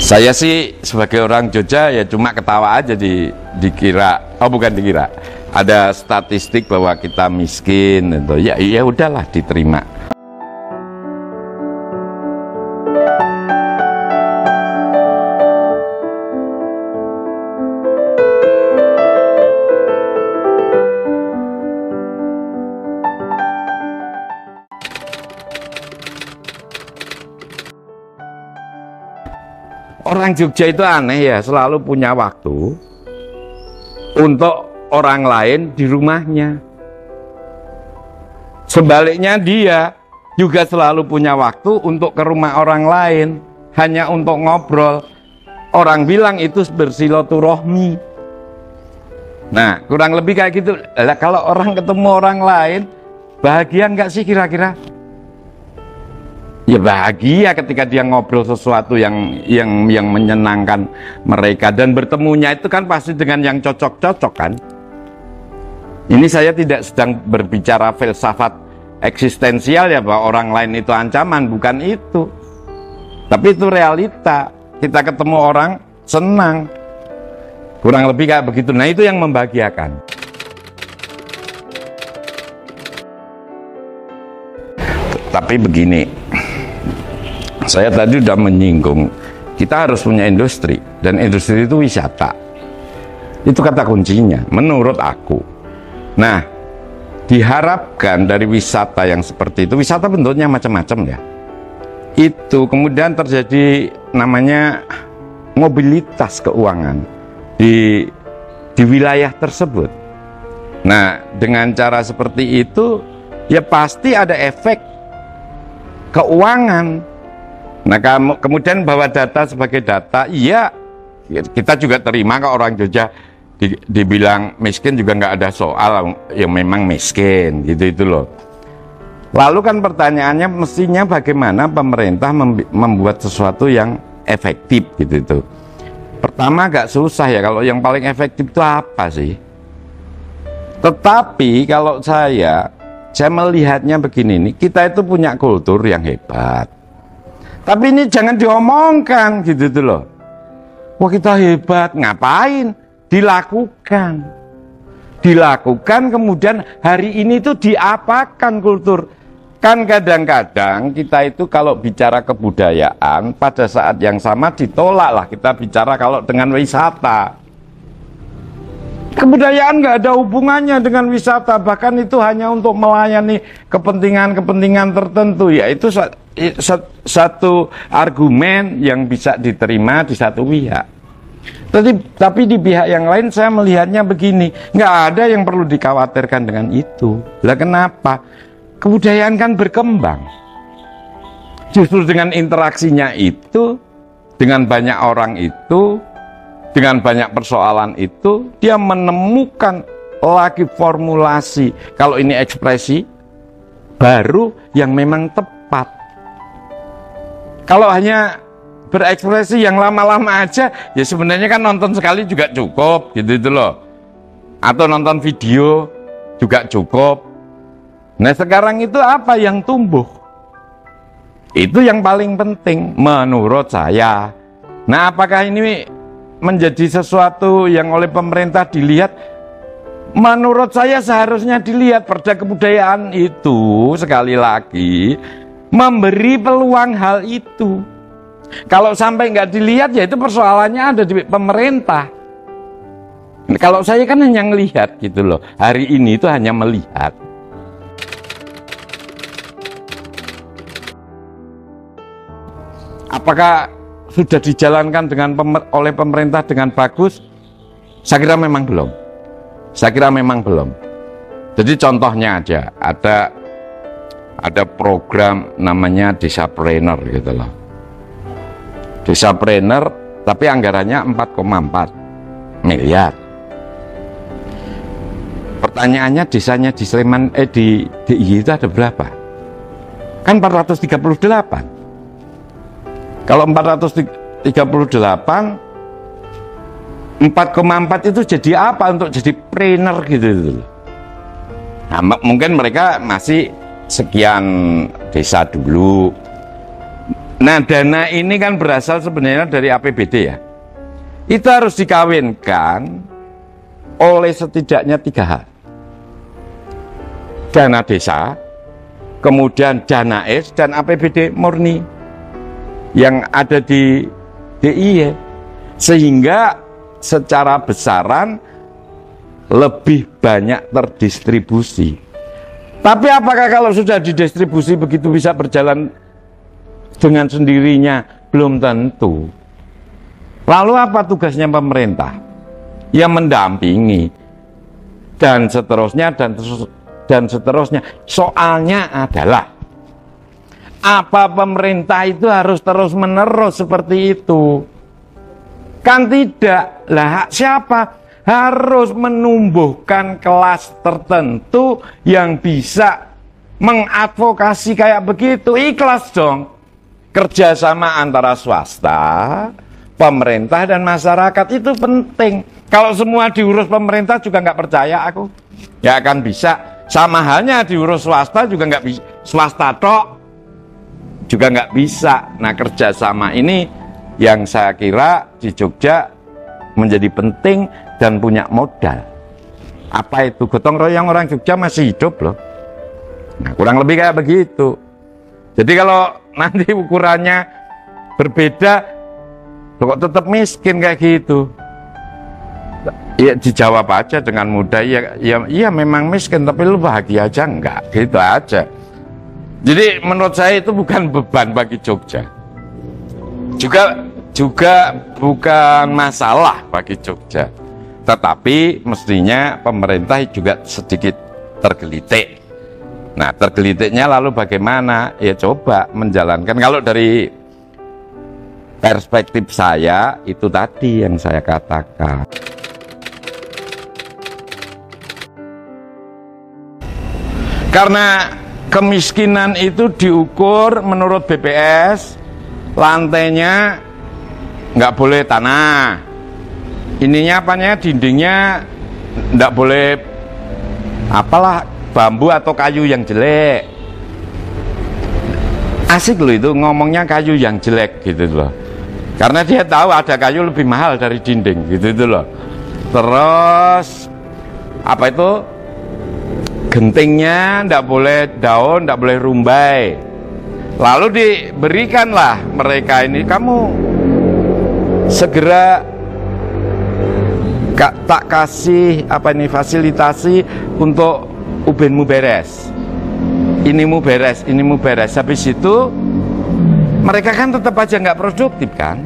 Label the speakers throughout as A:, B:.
A: Saya sih sebagai orang Jogja ya cuma ketawa aja dikira, oh bukan dikira, ada statistik bahwa kita miskin, gitu. Ya udahlah diterima. Orang Jogja itu aneh ya, selalu punya waktu untuk orang lain di rumahnya. Sebaliknya dia juga selalu punya waktu untuk ke rumah orang lain, hanya untuk ngobrol. Orang bilang itu bersilaturahmi. Nah, kurang lebih kayak gitu. Lah, kalau orang ketemu orang lain, bahagia nggak sih kira-kira? Ya bahagia ketika dia ngobrol sesuatu yang menyenangkan mereka, dan bertemunya itu kan pasti dengan yang cocok-cocok kan. Ini saya tidak sedang berbicara filsafat eksistensial ya, bahwa orang lain itu ancaman, bukan itu. Tapi itu realita. Kita ketemu orang senang. Kurang lebih kayak begitu. Nah, itu yang membahagiakan. Tapi begini, saya tadi sudah menyinggung, kita harus punya industri, dan industri itu wisata. Itu kata kuncinya, menurut aku. Nah, diharapkan dari wisata yang seperti itu, wisata bentuknya macam-macam ya, itu kemudian terjadi namanya mobilitas keuangan di wilayah tersebut. Nah, dengan cara seperti itu, ya pasti ada efek keuangan. Nah, kemudian bawa data sebagai data, iya, kita juga terima kalau orang Jogja dibilang miskin juga nggak ada soal, yang memang miskin, gitu loh. Lalu kan pertanyaannya mestinya bagaimana pemerintah membuat sesuatu yang efektif, gitu. Pertama agak susah ya, kalau yang paling efektif itu apa sih? Tetapi kalau saya melihatnya begini nih, kita itu punya kultur yang hebat. Tapi ini jangan diomongkan gitu tuh loh. Wah, kita hebat, ngapain? Dilakukan. Dilakukan, kemudian hari ini tuh diapakan kultur. Kan kadang-kadang kita itu kalau bicara kebudayaan, pada saat yang sama ditolak lah kita bicara kalau dengan wisata. Kebudayaan nggak ada hubungannya dengan wisata, bahkan itu hanya untuk melayani kepentingan-kepentingan tertentu. Ya itu satu argumen yang bisa diterima di satu pihak. Tapi di pihak yang lain saya melihatnya begini, nggak ada yang perlu dikhawatirkan dengan itu. Lah kenapa? Kebudayaan kan berkembang. Justru dengan interaksinya itu, dengan banyak orang itu, dengan banyak persoalan itu, dia menemukan lagi formulasi, kalau ini ekspresi baru yang memang tepat. Kalau hanya berekspresi yang lama-lama aja, ya sebenarnya kan nonton sekali juga cukup, gitu loh. Atau nonton video juga cukup. Nah, sekarang itu apa yang tumbuh? Itu yang paling penting menurut saya. Nah, apakah ini menjadi sesuatu yang oleh pemerintah dilihat? Menurut saya seharusnya dilihat. Perda kebudayaan itu sekali lagi memberi peluang hal itu. Kalau sampai nggak dilihat, ya itu persoalannya ada di pemerintah. Kalau saya kan hanya melihat gitu loh. Hari ini itu hanya melihat. Apakah sudah dijalankan oleh pemerintah dengan bagus? Saya kira memang belum. Jadi contohnya aja, ada program namanya Desapreneur gitu loh. Desapreneur, tapi anggarannya 4,4 miliar. Pertanyaannya, desanya di Sleman, di DIY itu ada berapa? Kan 438. Kalau 438, 4,4 itu jadi apa? Untuk jadi trainer gitu. Nah, mungkin mereka masih sekian desa dulu. Nah, dana ini kan berasal sebenarnya dari APBD ya. Itu harus dikawinkan oleh setidaknya 3 hal. Dana desa, kemudian dana es, dan APBD murni yang ada di DIY. Sehingga secara besaran lebih banyak terdistribusi. Tapi apakah kalau sudah didistribusi begitu bisa berjalan dengan sendirinya? Belum tentu. Lalu apa tugasnya pemerintah? Ya mendampingi dan seterusnya dan seterusnya. Soalnya adalah apa pemerintah itu harus terus-menerus seperti itu? Kan tidak. Lah siapa? Harus menumbuhkan kelas tertentu yang bisa mengadvokasi kayak begitu. Ikhlas dong. Kerjasama antara swasta, pemerintah, dan masyarakat itu penting. Kalau semua diurus pemerintah juga nggak percaya aku. Ya akan bisa. Sama halnya diurus swasta juga nggak bisa. Swasta tok juga nggak bisa. Nah, kerjasama ini yang saya kira di Jogja menjadi penting dan punya modal. Apa itu? Gotong royong orang Jogja masih hidup loh. Nah, kurang lebih kayak begitu. Jadi kalau nanti ukurannya berbeda, kok tetap miskin kayak gitu, ya dijawab aja dengan mudah. Iya memang miskin, tapi lu bahagia aja enggak? Gitu aja. Jadi menurut saya itu bukan beban bagi Jogja. Juga bukan masalah bagi Jogja. Tetapi mestinya pemerintah juga sedikit tergelitik. Nah, tergelitiknya lalu bagaimana? Ya coba menjalankan. Kalau dari perspektif saya, itu tadi yang saya katakan. Karena kemiskinan itu diukur menurut BPS, lantainya nggak boleh tanah, ininya apanya, dindingnya nggak boleh apalah, bambu atau kayu yang jelek. Asik loh itu ngomongnya kayu yang jelek gitu loh, karena dia tahu ada kayu lebih mahal dari dinding gitu loh. Terus apa itu, gentingnya nggak boleh daun, nggak boleh rumbai. Lalu diberikanlah mereka ini, kamu segera tak kasih apa ini, fasilitasi untuk ubenmu beres, inimu beres, inimu beres. Habis itu mereka kan tetap aja nggak produktif kan,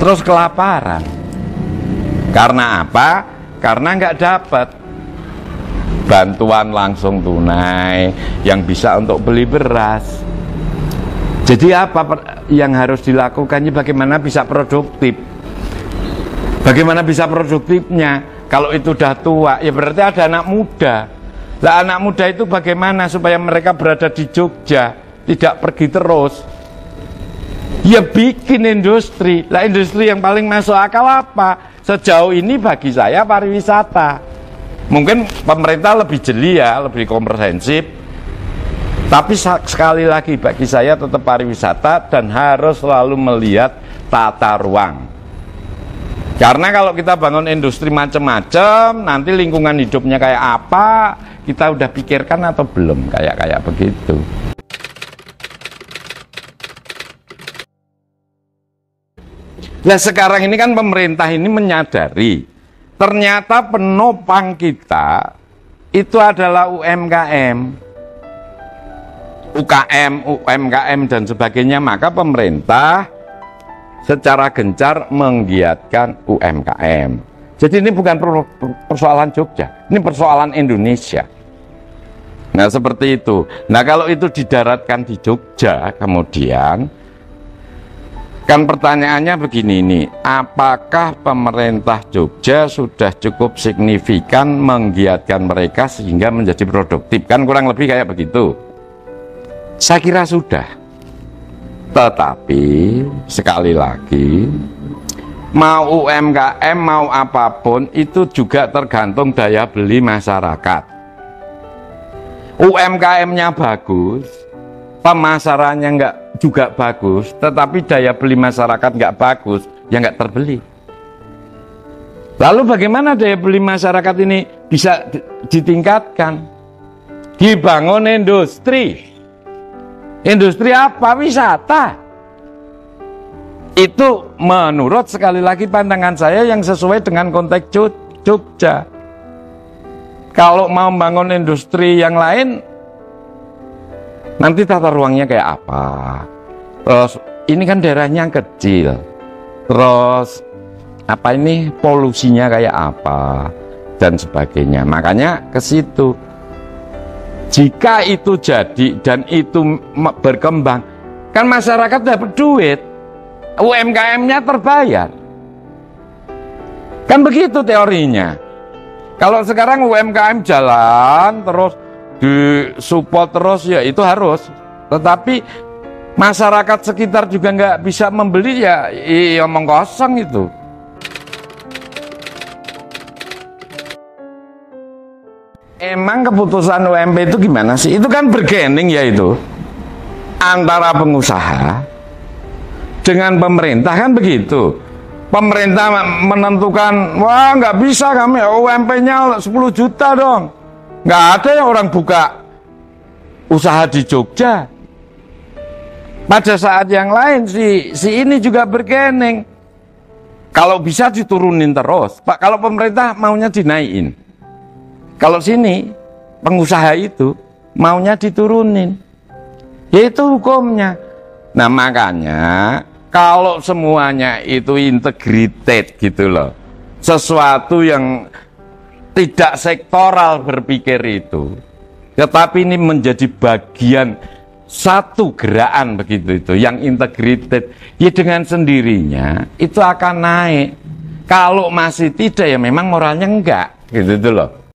A: terus kelaparan. Karena apa? Karena nggak dapat bantuan langsung tunai yang bisa untuk beli beras. Jadi apa yang harus dilakukannya? Bagaimana bisa produktif? Bagaimana bisa produktifnya? Kalau itu udah tua, ya berarti ada anak muda. Lah anak muda itu bagaimana supaya mereka berada di Jogja, tidak pergi terus? Ya bikin industri. Lah industri yang paling masuk akal apa? Sejauh ini bagi saya pariwisata. Mungkin pemerintah lebih jeli ya, lebih komprehensif. Tapi sekali lagi bagi saya tetap pariwisata dan harus selalu melihat tata ruang. Karena kalau kita bangun industri macam-macam, nanti lingkungan hidupnya kayak apa, kita udah pikirkan atau belum kayak begitu. Nah sekarang ini kan pemerintah ini menyadari ternyata penopang kita itu adalah UMKM. UKM, UMKM dan sebagainya, maka pemerintah secara gencar menggiatkan UMKM. Jadi ini bukan persoalan Jogja, ini persoalan Indonesia. Nah seperti itu. Nah kalau itu didaratkan di Jogja, kemudian kan pertanyaannya begini nih, apakah pemerintah Jogja sudah cukup signifikan menggiatkan mereka sehingga menjadi produktif? Kan kurang lebih kayak begitu. Saya kira sudah. Tetapi sekali lagi, mau UMKM mau apapun itu juga tergantung daya beli masyarakat. UMKM-nya bagus, pemasarannya juga bagus, tetapi daya beli masyarakat nggak bagus, ya nggak terbeli. Lalu bagaimana daya beli masyarakat ini bisa ditingkatkan? Dibangun industri. Industri apa? Wisata. Itu menurut sekali lagi pandangan saya yang sesuai dengan konteks Jogja. Kalau mau membangun industri yang lain, nanti tata ruangnya kayak apa? Terus ini kan daerahnya kecil. Terus apa ini polusinya kayak apa dan sebagainya. Makanya ke situ. Jika itu jadi dan itu berkembang, kan masyarakat dapat duit, UMKM-nya terbayar. Kan begitu teorinya. Kalau sekarang UMKM jalan terus disupport terus, ya itu harus. Tetapi masyarakat sekitar juga nggak bisa membeli, ya omong kosong itu. Emang keputusan UMP itu gimana sih? Itu kan bergening ya itu antara pengusaha dengan pemerintah, kan begitu. Pemerintah menentukan, wah nggak bisa kami UMP-nya 10 juta dong. Nggak ada yang orang buka usaha di Jogja. Pada saat yang lain si ini juga bergening. Kalau bisa diturunin terus. Pak, kalau pemerintah maunya dinaikin. Kalau sini pengusaha itu maunya diturunin, yaitu hukumnya. Nah makanya kalau semuanya itu integrated gitu loh, sesuatu yang tidak sektoral berpikir itu, tetapi ini menjadi bagian satu gerakan begitu itu yang integrated, ya dengan sendirinya itu akan naik. Kalau masih tidak, ya memang moralnya enggak gitu loh.